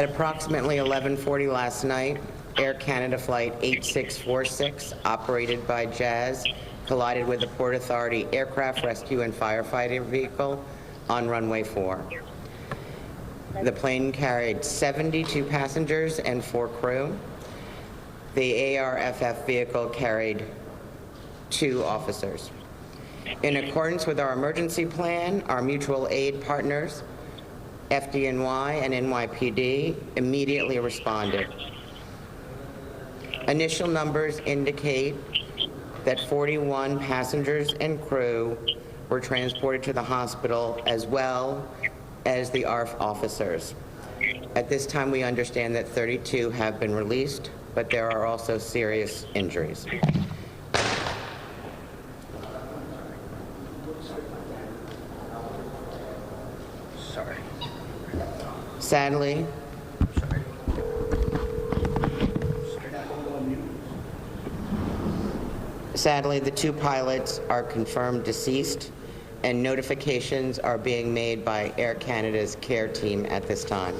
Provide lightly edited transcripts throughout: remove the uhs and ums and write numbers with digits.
At approximately 11:40 last night, Air Canada Flight 8646, operated by Jazz, collided with the Port Authority Aircraft Rescue and Firefighting Vehicle on runway 4. The plane carried 72 passengers and 4 crew. The ARFF vehicle carried 2 officers. In accordance with our emergency plan, our mutual aid partners, FDNY and NYPD, immediately responded. Initial numbers indicate that 41 passengers and crew were transported to the hospital, as well as the ARF officers. At this time, we understand that 32 have been released, but there are also serious injuries. Sadly, the 2 pilots are confirmed deceased, and notifications are being made by Air Canada's care team at this time.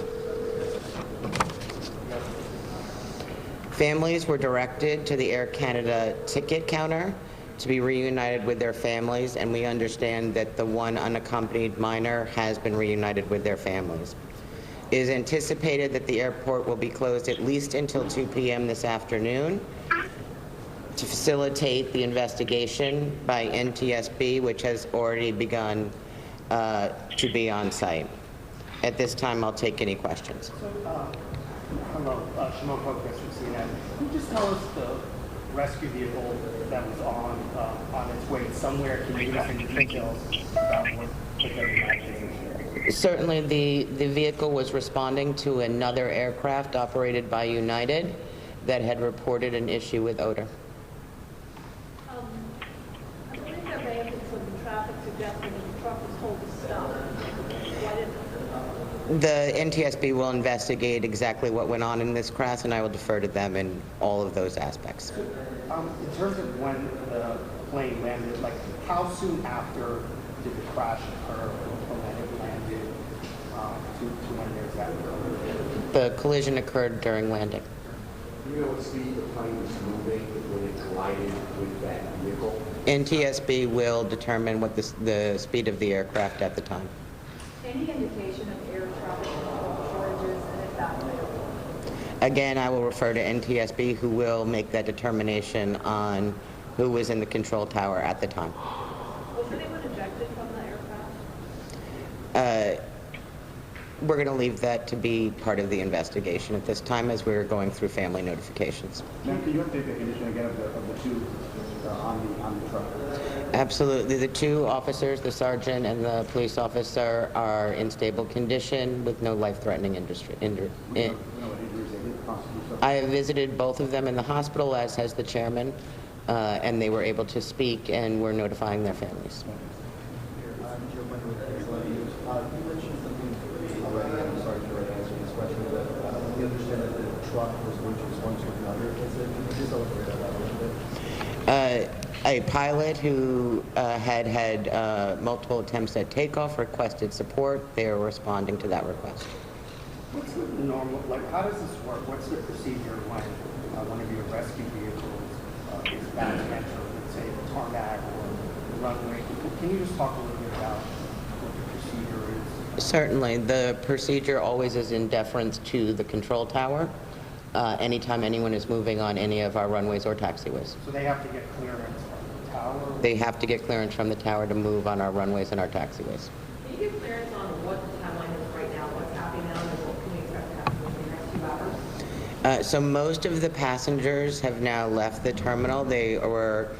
Families were directed to the Air Canada ticket counter to be reunited with their families, and we understand that the 1 unaccompanied minor has been reunited with their families. It is anticipated that the airport will be closed at least until 2 p.m. this afternoon to facilitate the investigation by NTSB, which has already begun to be on site. At this time, I'll take any questions. Hello, Shimon Progress from CNN. Can you just tell us the rescue vehicle that was on its way somewhere? Can you give us any details about what they're imagining? Certainly, the vehicle was responding to another aircraft operated by United that had reported an issue with odor. I believe there may have been some traffic suggesting that the truck was told to stop. Why didn't The NTSB will investigate exactly what went on in this crash, and I will defer to them in all of those aspects. In terms of when the plane landed, like how soon after did the crash occur from when it landed to when there's that occurred? The collision occurred during landing. Do you know what speed the plane was moving when it collided with that vehicle? NTSB will determine what the speed of the aircraft at the time. any indication of air traffic control shortages, and if that would? Again, I will refer to NTSB, who will make that determination on who was in the control tower at the time. Was anyone ejected from the aircraft? We're going to leave that to be part of the investigation at this time as we're going through family notifications. Ma'am, can you update the condition again of the two on the truck? Absolutely. The two officers, the sergeant and the police officer, are in stable condition with no life-threatening injury. I have visited both of them in the hospital, as has the chairman, and they were able to speak, and we're notifying their families. We understand that the truck was going to respond to another incident. Can you just elaborate on that a little bit? A pilot who had multiple attempts at takeoff requested support. They are responding to that request. What's the normal, like, how does this work? What's the procedure when one of your rescue vehicles is about to enter, let's say, the tarmac or the runway? Can you just talk a little bit about what the procedure is? Certainly. The procedure always is in deference to the control tower anytime anyone is moving on any of our runways or taxiways. So they have to get clearance from the tower? They have to get clearance from the tower to move on our runways and our taxiways. Can you give clearance on what the timeline is right now, what's happening now, and what can we expect to happen within the next 2 hours? So most of the passengers have now left the terminal. They were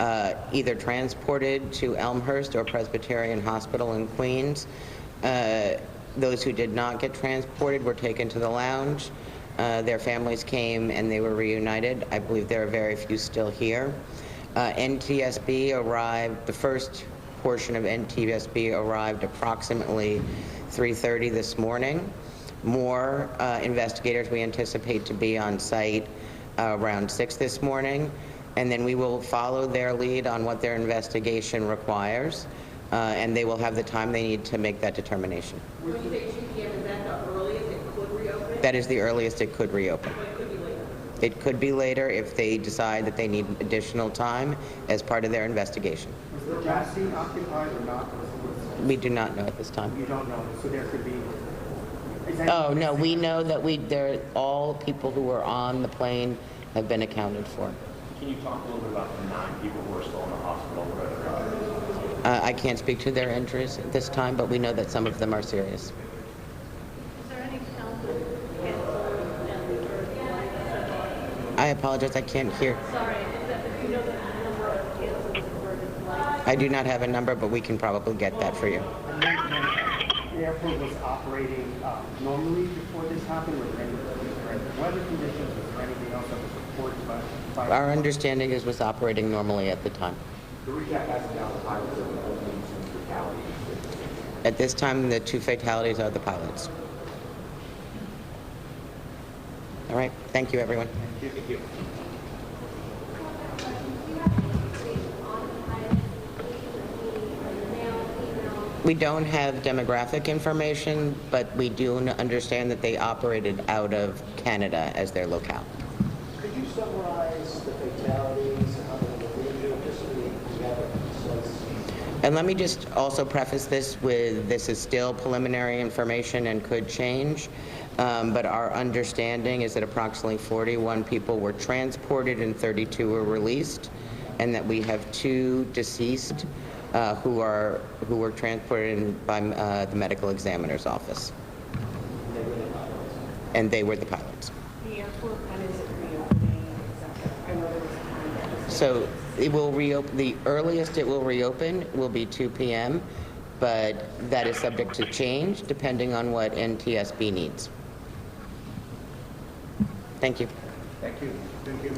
either transported to Elmhurst or Presbyterian Hospital in Queens. Those who did not get transported were taken to the lounge. Their families came and they were reunited. I believe there are very few still here. NTSB arrived, the first portion of NTSB arrived approximately 3:30 this morning. More investigators we anticipate to be on site around 6 this morning, and then we will follow their lead on what their investigation requires, and they will have the time they need to make that determination. When you say 2 p.m., is that the earliest it could reopen? That is the earliest it could reopen. It could be later if they decide that they need additional time as part of their investigation. Was the chassis occupied or not? We do not know at this time. You don't know, so there could be. Is that- Oh, no, we know that all people who were on the plane have been accounted for. Can you talk a little bit about the 9 people who are still in the hospital? I can't speak to their injuries at this time, but we know that some of them are serious. Is there any count of canceled and referred flights? I apologize, I can't hear. Sorry, is that, if you know the number of canceled and reverted flights? I do not have a number, but we can probably get that for you. And then the airport was operating normally before this happened? Was there any weather conditions? Was there anything else that was reported by? Our understanding is it was operating normally at the time. The recap has now the pilots of the only 2 fatalities. At this time, the 2 fatalities are the pilots. All right, thank you, everyone. Thank you. We don't have demographic information, but we do understand that they operated out of Canada as their locale. Could you summarize the fatalities, how many were injured, just so we have a concise? And let me just also preface this with, this is still preliminary information and could change, but our understanding is that approximately 41 people were transported and 32 were released, and that we have 2 deceased who were transported by the medical examiner's office. And they were the pilots. The airport, when is it reopening? I know there was a time that was. So it will reopen, the earliest it will reopen will be 2 p.m., but that is subject to change depending on what NTSB needs. Thank you. Thank you. Thank you.